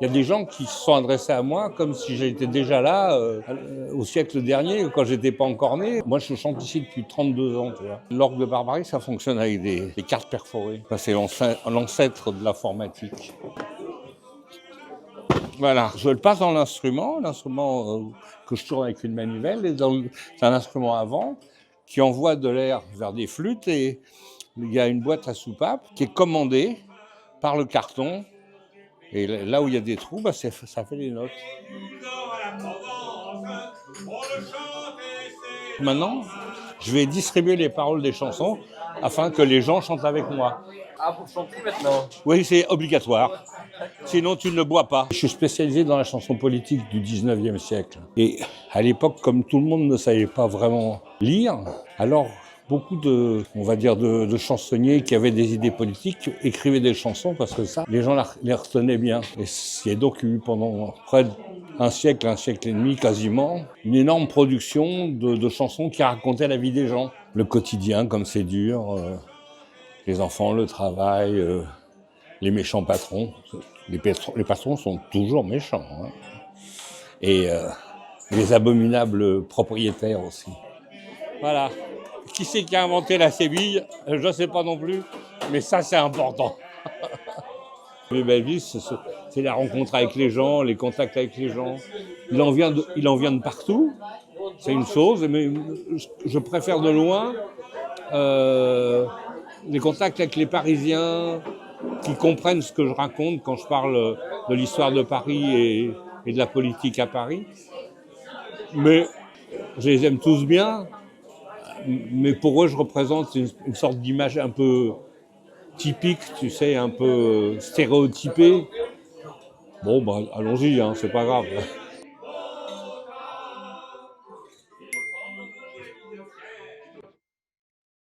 Il y a des gens qui se sont adressés à moi comme si j'étais déjà là au siècle dernier, quand j'étais pas encore né. Moi, je chante ici depuis 32 ans, tu vois. L'orgue de Barbarie, ça fonctionne avec des cartes perforées. Ça, c'est l'ancêtre de l'informatique. Voilà, je le passe dans l'instrument que je tourne avec une manivelle, c'est un instrument à vent qui envoie de l'air vers des flûtes et il y a une boîte à soupape qui est commandée par le carton. Et là où il y a des trous, ça fait des notes. Maintenant, je vais distribuer les paroles des chansons afin que les gens chantent avec moi. Ah, vous chantez maintenant? Oui, c'est obligatoire. Sinon, tu ne bois pas. Je suis spécialisé dans la chanson politique du 19e siècle. Et à l'époque, comme tout le monde ne savait pas vraiment lire, alors beaucoup de chansonniers qui avaient des idées politiques écrivaient des chansons parce que ça, les gens les retenaient bien. Et il y a donc eu pendant près d'un siècle, un siècle et demi quasiment, une énorme production de chansons qui racontaient la vie des gens. Le quotidien, comme c'est dur, les enfants, le travail, les méchants patrons. Les patrons sont toujours méchants. Hein. Et les abominables propriétaires aussi. Voilà. Qui c'est qui a inventé la Séville? Je ne sais pas non plus, mais ça, c'est important. Les belles villes, c'est la rencontre avec les gens, les contacts avec les gens. Il en vient de partout, c'est une chose, mais je préfère de loin les contacts avec les Parisiens qui comprennent ce que je raconte quand je parle de l'histoire de Paris et de la politique à Paris. Mais je les aime tous bien, mais pour eux, je représente une sorte d'image un peu typique, tu sais, un peu stéréotypée. Bon, allons-y, hein, c'est pas grave.